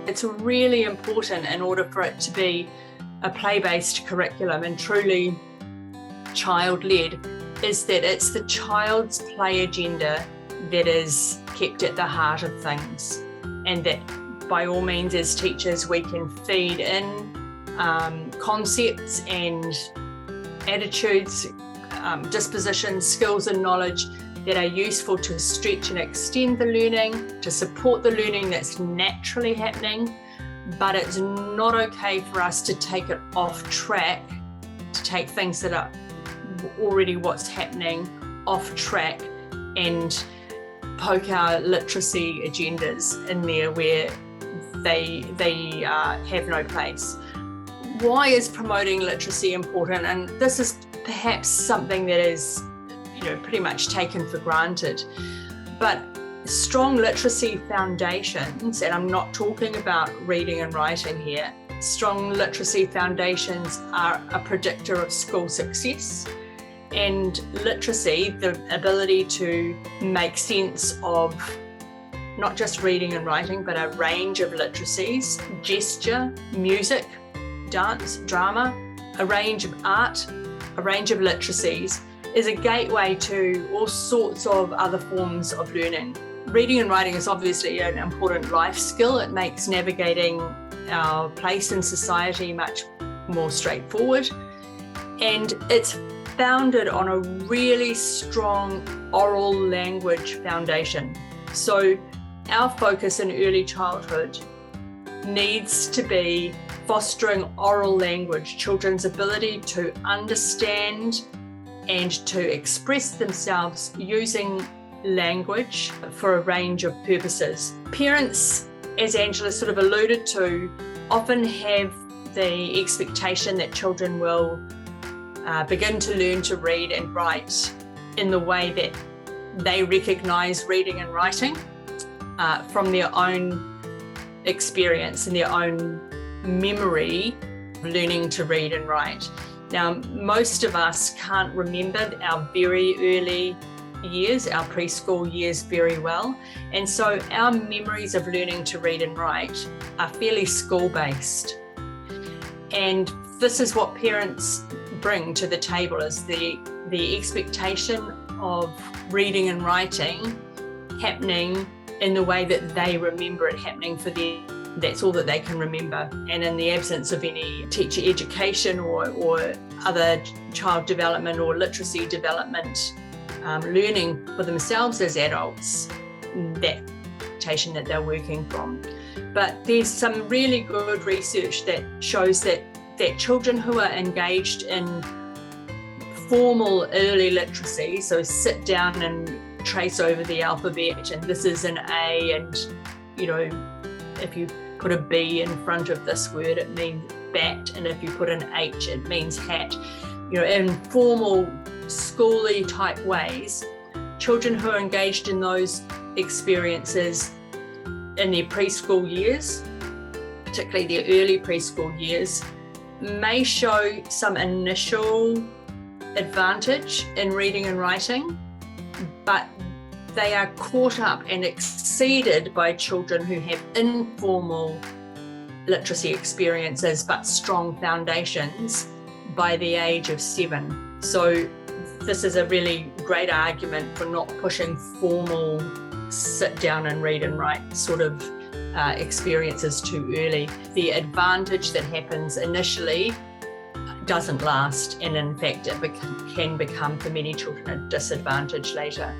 It's really important in order for it to be a play-based curriculum and truly child-led, is that it's the child's play agenda that is kept at the heart of things, and that by all means as teachers we can feed in concepts and attitudes, dispositions, skills and knowledge that are useful to stretch and extend the learning, to support the learning that's naturally happening, but it's not okay for us to take it off track, to take things that are already what's happening off track and poke our literacy agendas in there where they have no place. Why is promoting literacy important? And this is perhaps something that is, pretty much taken for granted. But strong literacy foundations, and I'm not talking about reading and writing here, strong literacy foundations are a predictor of school success. And literacy, the ability to make sense of not just reading and writing, but a range of literacies, gesture, music, dance, drama, a range of art, a range of literacies, is a gateway to all sorts of other forms of learning. Reading and writing is obviously an important life skill. It makes navigating our place in society much more straightforward. And it's founded on a really strong oral language foundation. So our focus in early childhood needs to be fostering oral language, children's ability to understand and to express themselves using language for a range of purposes. Parents, as Angela sort of alluded to, often have the expectation that children will begin to learn to read and write in the way that they recognise reading and writing from their own experience and their own memory of learning to read and write. Now, most of us can't remember our very early years, our preschool years very well. And so our memories of learning to read and write are fairly school-based. And this is what parents bring to the table, is the expectation of reading and writing happening in the way that they remember it happening for them. That's all that they can remember. And in the absence of any teacher education or other child development or literacy development learning for themselves as adults, that expectation that they're working from. But there's some really good research that shows that children who are engaged in formal early literacy, so sit down and trace over the alphabet, and this is an A, and if you put a B in front of this word, it means bat, and if you put an H, it means hat. In formal, schooly type ways, children who are engaged in those experiences in their preschool years, particularly their early preschool years, may show some initial advantage in reading and writing, but they are caught up and exceeded by children who have informal literacy experiences but strong foundations by the age of 7. So this is a really great argument for not pushing formal sit down and read and write sort of experiences too early. The advantage that happens initially doesn't last, and in fact it can become for many children a disadvantage later.